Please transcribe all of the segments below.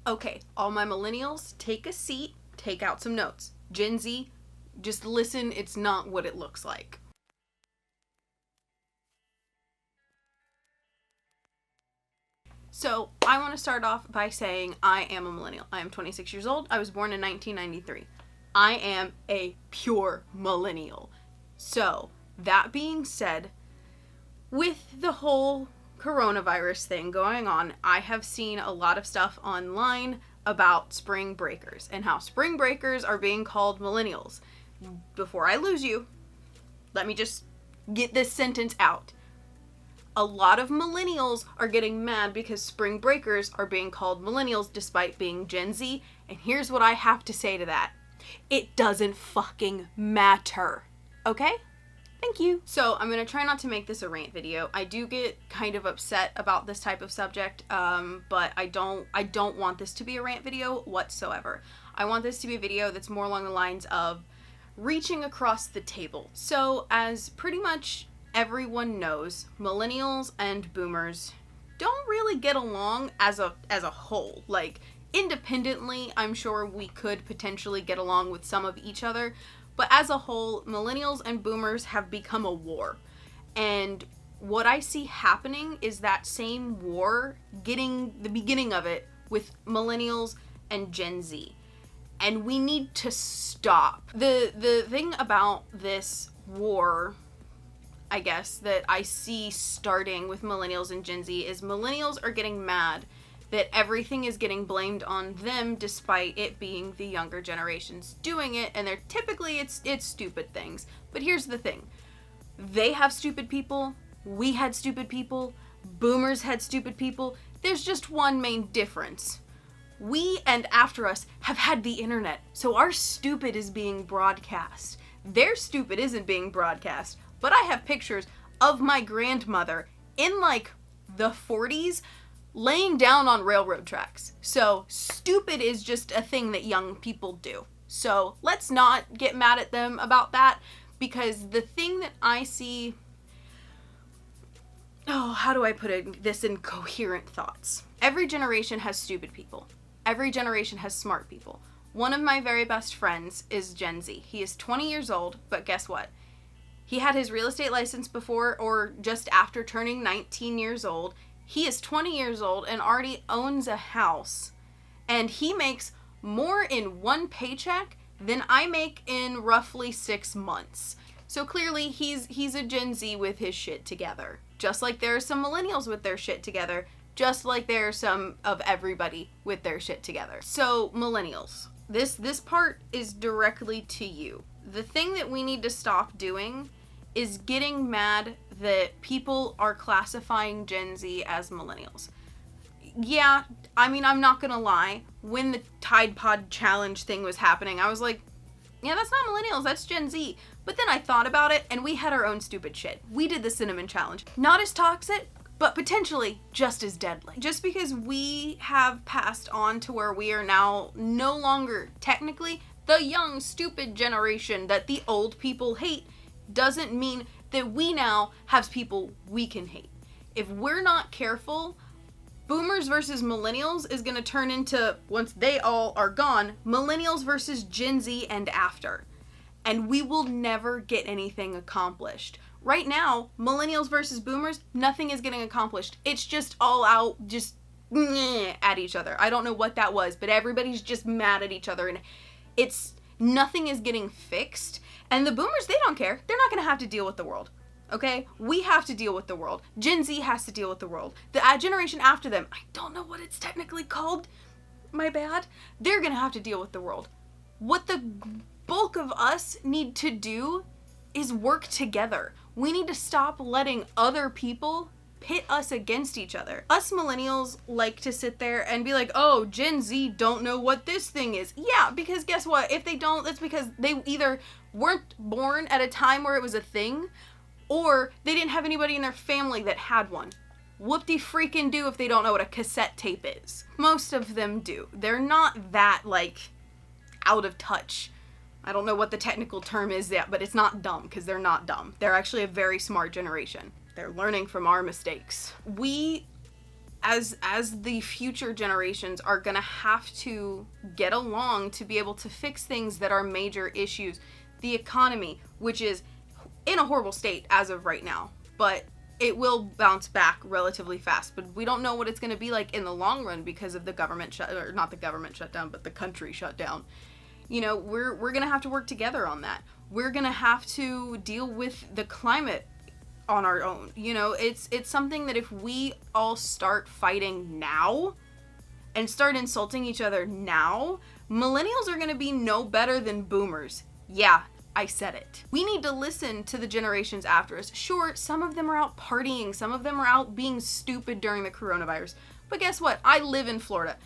Okay, all my millennials, take a seat, take out some notes. Gen Z, just listen, it's not what it looks like. So, I want to start off by saying I am a millennial. I am 26 years old. I was born in 1993. I am a pure millennial. So, that being said, with the whole coronavirus thing going on, I have seen a lot of stuff online about spring breakers and how spring breakers are being called millennials. Before I lose you, let me just get this sentence out. A lot of millennials are getting mad because spring breakers are being called millennials despite being Gen Z, and here's what I have to say to that. It doesn't fucking matter. Okay? Thank you. So I'm going to try not to make this a rant video. I do get kind of upset about this type of subject, but I don't want this to be a rant video whatsoever. I want this to be a video that's more along the lines of reaching across the table. So as pretty much everyone knows, millennials and boomers don't really get along as a whole. Like, independently, I'm sure we could potentially get along with some of each other, but as a whole, millennials and boomers have become a war. And what I see happening is that same war getting the beginning of it with millennials and Gen Z. And we need to stop. The thing about this war, I guess, that I see starting with millennials and Gen Z is millennials are getting mad that everything is getting blamed on them despite it being the younger generations doing it, and they're typically it's stupid things. But here's the thing. They have stupid people, we had stupid people, boomers had stupid people. There's just one main difference. We and after us have had the internet, so our stupid is being broadcast. Their stupid isn't being broadcast, but I have pictures of my grandmother in like the 40s laying down on railroad tracks. So stupid is just a thing that young people do. So let's not get mad at them about that, because the thing that I see, how do I put this in coherent thoughts? Every generation has stupid people. Every generation has smart people. One of my very best friends is Gen Z. He is 20 years old, but guess what? He had his real estate license before or just after turning 19 years old. He is 20 years old and already owns a house. And he makes more in one paycheck than I make in roughly 6 months. So clearly he's a Gen Z with his shit together. Just like there are some millennials with their shit together. Just like there are some of everybody with their shit together. So millennials, this part is directly to you. The thing that we need to stop doing is getting mad that people are classifying Gen Z as millennials. Yeah, I mean, I'm not gonna lie. When the Tide Pod challenge thing was happening, I was like, yeah, that's not millennials, that's Gen Z. But then I thought about it, and we had our own stupid shit. We did the cinnamon challenge. Not as toxic, but potentially just as deadly. Just because we have passed on to where we are now no longer technically the young, stupid generation that the old people hate doesn't mean that we now have people we can hate. If we're not careful, boomers versus millennials is going to turn into, once they all are gone, millennials versus Gen Z and after. And we will never get anything accomplished. Right now, millennials versus boomers, nothing is getting accomplished. It's just all out, just at each other. I don't know what that was, but everybody's just mad at each other, and nothing is getting fixed. And the boomers, they don't care. They're not going to have to deal with the world. Okay? We have to deal with the world. Gen Z has to deal with the world. The generation after them, I don't know what it's technically called. My bad. They're going to have to deal with the world. What the bulk of us need to do is work together. We need to stop letting other people pit us against each other. Us millennials like to sit there and be like, oh, Gen Z don't know what this thing is. Yeah, because guess what? If they don't, that's because they either weren't born at a time where it was a thing, or they didn't have anybody in their family that had one. Whoop-de-freaking do if they don't know what a cassette tape is. Most of them do. They're not that, out of touch. I don't know what the technical term is yet, but it's not dumb, because they're not dumb. They're actually a very smart generation. They're learning from our mistakes. We as the future generations are going to have to get along to be able to fix things that are major issues. The economy, which is in a horrible state as of right now, but it will bounce back relatively fast. But we don't know what it's going to be like in the long run because of the government not the government shutdown, but the country shutdown. You know, we're going to have to work together on that. We're going to have to deal with the climate on our own. You know, it's something that if we all start fighting now and start insulting each other now, millennials are going to be no better than boomers. Yeah, I said it. We need to listen to the generations after us. Sure, some of them are out partying, some of them are out being stupid during the coronavirus. But guess what? I live in Florida.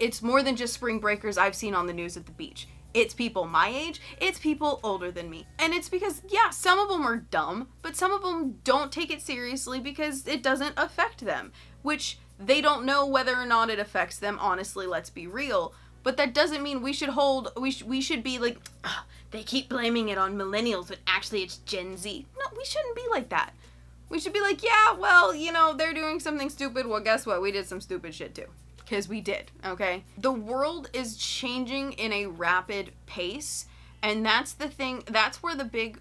It's more than just spring breakers I've seen on the news at the beach. It's people my age, it's people older than me. And it's because, yeah, some of them are dumb, but some of them don't take it seriously because it doesn't affect them, which they don't know whether or not it affects them, honestly, let's be real. But that doesn't mean we should be like, they keep blaming it on millennials, but actually it's Gen Z. No, we shouldn't be like that. We should be like, yeah, well, you know, they're doing something stupid. Well, guess what? We did some stupid shit too. Because we did, okay? The world is changing in a rapid pace, and that's the thing, that's where the big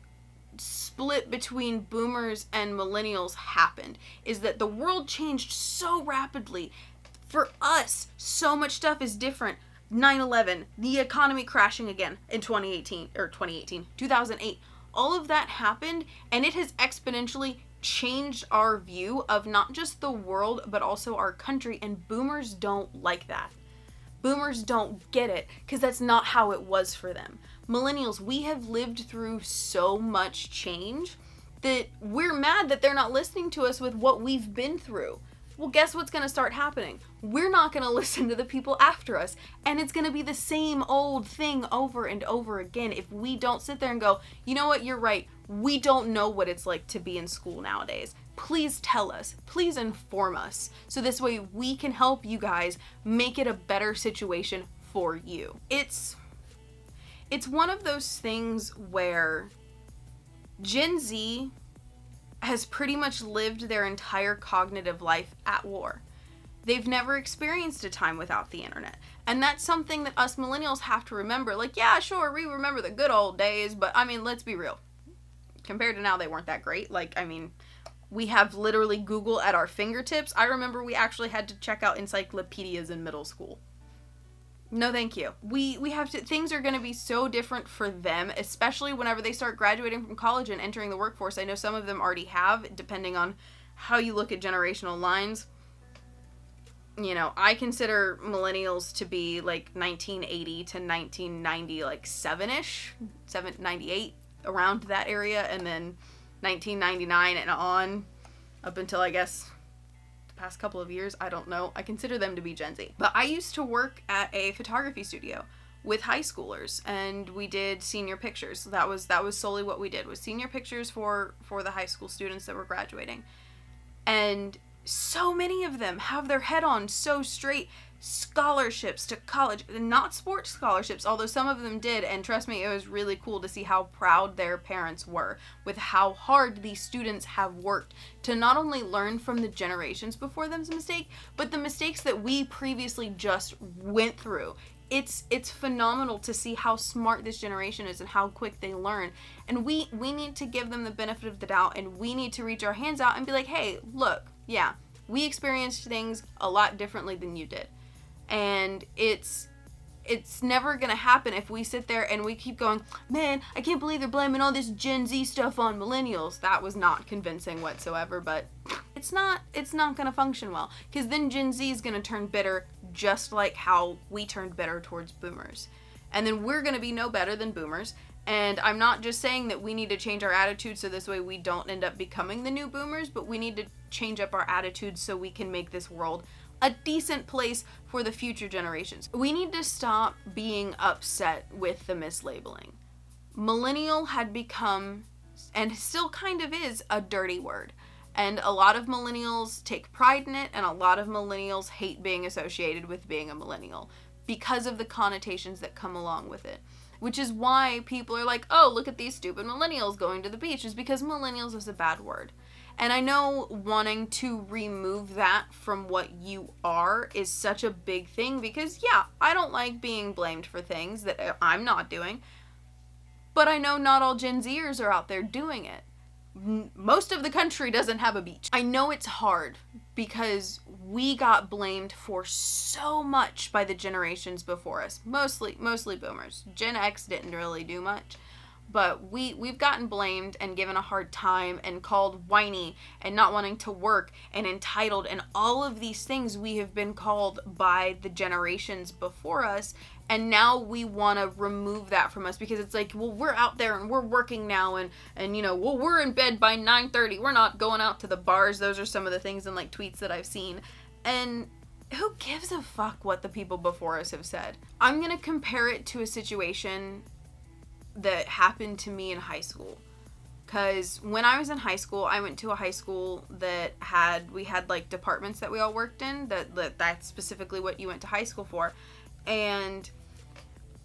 split between boomers and millennials happened, is that the world changed so rapidly. For us, so much stuff is different. 9/11, the economy crashing again in 2008. All of that happened, and it has exponentially changed our view of not just the world, but also our country, and boomers don't like that. Boomers don't get it, because that's not how it was for them. Millennials, we have lived through so much change that we're mad that they're not listening to us with what we've been through. Well, guess what's going to start happening? We're not going to listen to the people after us, and it's going to be the same old thing over and over again if we don't sit there and go, you know what, you're right, we don't know what it's like to be in school nowadays. Please tell us, please inform us, so this way we can help you guys make it a better situation for you. It's one of those things where Gen Z has pretty much lived their entire cognitive life at war. They've never experienced a time without the internet. And that's something that us millennials have to remember. Like, yeah, sure, we remember the good old days, but I mean, let's be real. Compared to now, they weren't that great. Like, I mean, we have literally Google at our fingertips. I remember we actually had to check out encyclopedias in middle school. No, thank you. We have to, things are going to be so different for them, especially whenever they start graduating from college and entering the workforce. I know some of them already have, depending on how you look at generational lines. You know, I consider millennials to be like 1980 to 1990, like 7-ish, 98, around that area, and then 1999 and on, up until, I guess, past couple of years, I don't know. I consider them to be Gen Z. But I used to work at a photography studio with high schoolers, and we did senior pictures. That was solely what we did, was senior pictures for the high school students that were graduating. And so many of them have their head on so straight. Scholarships to college, not sports scholarships, although some of them did, and trust me, it was really cool to see how proud their parents were with how hard these students have worked to not only learn from the generations before them's mistake, but the mistakes that we previously just went through. It's phenomenal to see how smart this generation is and how quick they learn, and we need to give them the benefit of the doubt, and we need to reach our hands out and be like, hey, look, yeah, we experienced things a lot differently than you did. And it's never gonna happen if we sit there and we keep going, man, I can't believe they're blaming all this Gen Z stuff on millennials. That was not convincing whatsoever, but it's not gonna function well, because then Gen Z is gonna turn bitter just like how we turned bitter towards boomers. And then we're gonna be no better than boomers. And I'm not just saying that we need to change our attitude so this way we don't end up becoming the new boomers, but we need to change up our attitude so we can make this world a decent place for the future generations. We need to stop being upset with the mislabeling. Millennial had become, and still kind of is, a dirty word. And a lot of millennials take pride in it, and a lot of millennials hate being associated with being a millennial because of the connotations that come along with it. Which is why people are like, oh, look at these stupid millennials going to the beach, is because millennials is a bad word. And I know wanting to remove that from what you are is such a big thing because, yeah, I don't like being blamed for things that I'm not doing. But I know not all Gen Zers are out there doing it. Most of the country doesn't have a beach. I know it's hard because we got blamed for so much by the generations before us. Mostly boomers. Gen X didn't really do much. But we've gotten blamed and given a hard time and called whiny and not wanting to work and entitled and all of these things we have been called by the generations before us. And now we want to remove that from us because it's like, well, we're out there and we're working now and you know, well, we're in bed by 9:30. We're not going out to the bars. Those are some of the things in like tweets that I've seen. And who gives a fuck what the people before us have said? I'm going to compare it to a situation that happened to me in high school. Because when I was in high school, I went to a high school that we had like departments that we all worked in. That's specifically what you went to high school for. And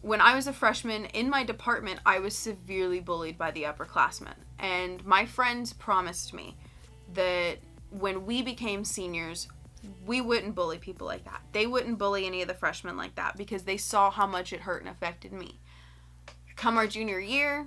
when I was a freshman in my department, I was severely bullied by the upperclassmen. And my friends promised me that when we became seniors, we wouldn't bully people like that. They wouldn't bully any of the freshmen like that because they saw how much it hurt and affected me. Come our junior year,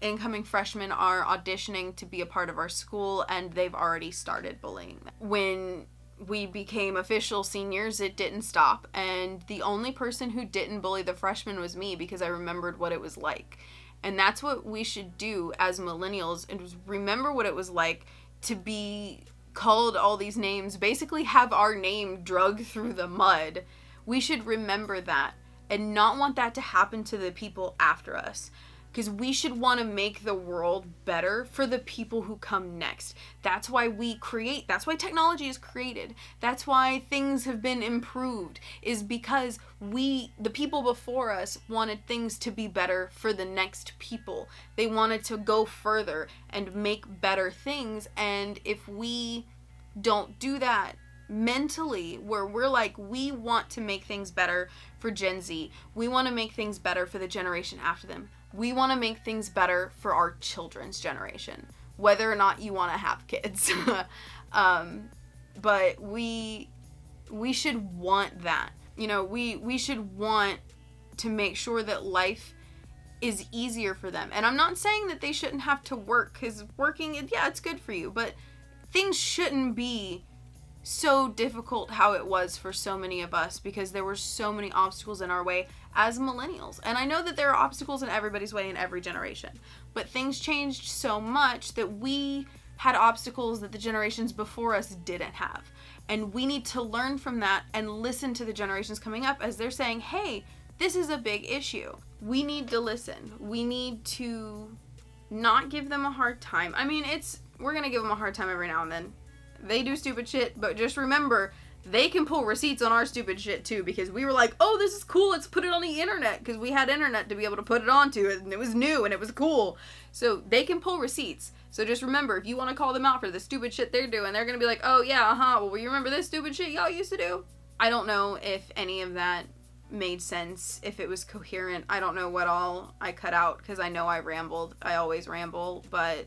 incoming freshmen are auditioning to be a part of our school, and they've already started bullying them. When we became official seniors, it didn't stop, and the only person who didn't bully the freshmen was me because I remembered what it was like. And that's what we should do as millennials, and remember what it was like to be called all these names, basically have our name dragged through the mud. We should remember that and not want that to happen to the people after us. Because we should want to make the world better for the people who come next. That's why that's why technology is created. That's why things have been improved, is because the people before us wanted things to be better for the next people. They wanted to go further and make better things. And if we don't do that mentally, where we're like, we want to make things better for Gen Z, we want to make things better for the generation after them, we want to make things better for our children's generation, whether or not you want to have kids. But we should want that. You know, we should want to make sure that life is easier for them. And I'm not saying that they shouldn't have to work, because working, yeah, it's good for you, but things shouldn't be so difficult how it was for so many of us, because there were so many obstacles in our way as millennials. And I know that there are obstacles in everybody's way in every generation, but things changed so much that we had obstacles that the generations before us didn't have. And we need to learn from that and listen to the generations coming up as they're saying, hey, this is a big issue. We need to listen. We need to not give them a hard time. I mean, we're going to give them a hard time every now and then. They do stupid shit, but just remember, they can pull receipts on our stupid shit too, because we were like, oh, this is cool, let's put it on the internet, because we had internet to be able to put it onto, and it was new, and it was cool. So they can pull receipts. So just remember, if you want to call them out for the stupid shit they're doing, they're going to be like, oh yeah, well, you remember this stupid shit y'all used to do? I don't know if any of that made sense, if it was coherent. I don't know what all I cut out, because I know I rambled. I always ramble, but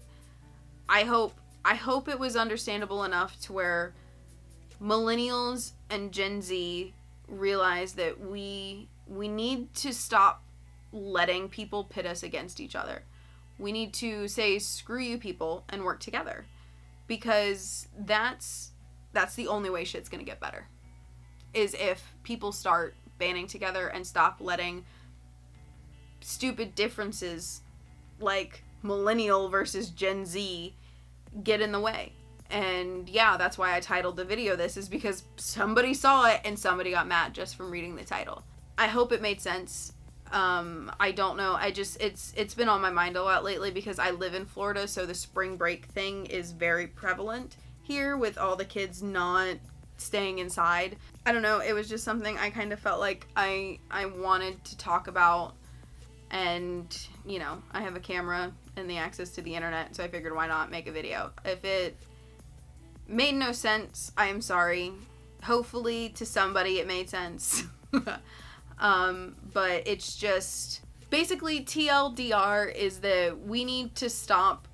I hope it was understandable enough to where millennials and Gen Z realize that we need to stop letting people pit us against each other. We need to say, screw you people, and work together. Because that's the only way shit's gonna get better. Is if people start banding together and stop letting stupid differences like millennial versus Gen Z get in the way. And yeah, that's why I titled the video this, is because somebody saw it and somebody got mad just from reading the title. I hope it made sense. I don't know. It's been on my mind a lot lately because I live in Florida, so the spring break thing is very prevalent here with all the kids not staying inside. I don't know. It was just something I kind of felt like I wanted to talk about. And, you know, I have a camera and the access to the internet, so I figured why not make a video. If it made no sense, I am sorry. Hopefully to somebody it made sense. But it's just basically TLDR is that we need to stop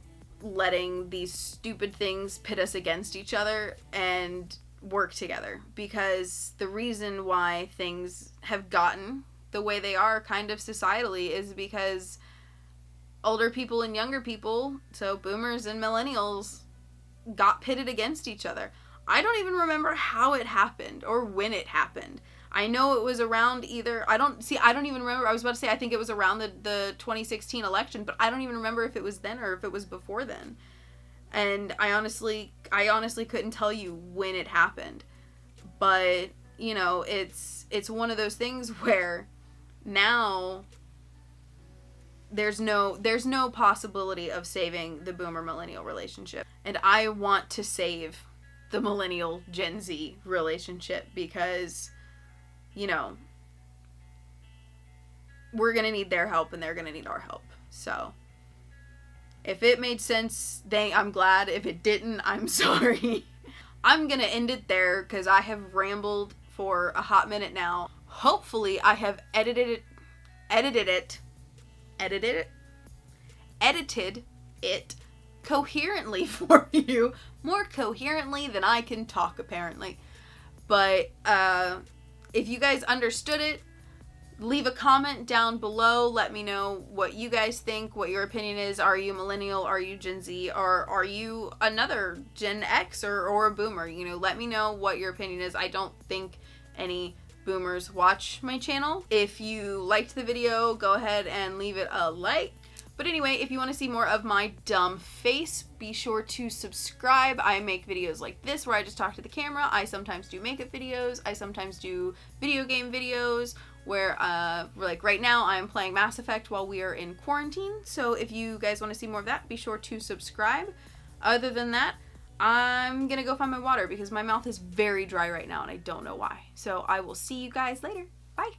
letting these stupid things pit us against each other and work together. Because the reason why things have gotten the way they are kind of societally is because older people and younger people, so boomers and millennials, got pitted against each other. I don't even remember how it happened or when it happened. I know it was around I don't even remember. I was about to say I think it was around the 2016 election, but I don't even remember if it was then or if it was before then. And I honestly couldn't tell you when it happened. But, you know, it's one of those things where now there's no possibility of saving the boomer millennial relationship. And I want to save the millennial Gen Z relationship because, you know, we're going to need their help and they're going to need our help. So if it made sense, I'm glad. If it didn't, I'm sorry. I'm going to end it there because I have rambled for a hot minute now. Hopefully I have edited it coherently for you, more coherently than I can talk apparently. But if you guys understood it, leave a comment down below. Let me know what you guys think, what your opinion is. Are you millennial? Are you Gen Z? Or are you another Gen X or a boomer? You know, let me know what your opinion is. I don't think any boomers watch my channel. If you liked the video, go ahead and leave it a like. But anyway, if you want to see more of my dumb face, be sure to subscribe. I make videos like this where I just talk to the camera. I sometimes do makeup videos. I sometimes do video game videos where, like right now, I'm playing Mass Effect while we are in quarantine. So if you guys want to see more of that, be sure to subscribe. Other than that, I'm gonna go find my water because my mouth is very dry right now and I don't know why. So I will see you guys later. Bye.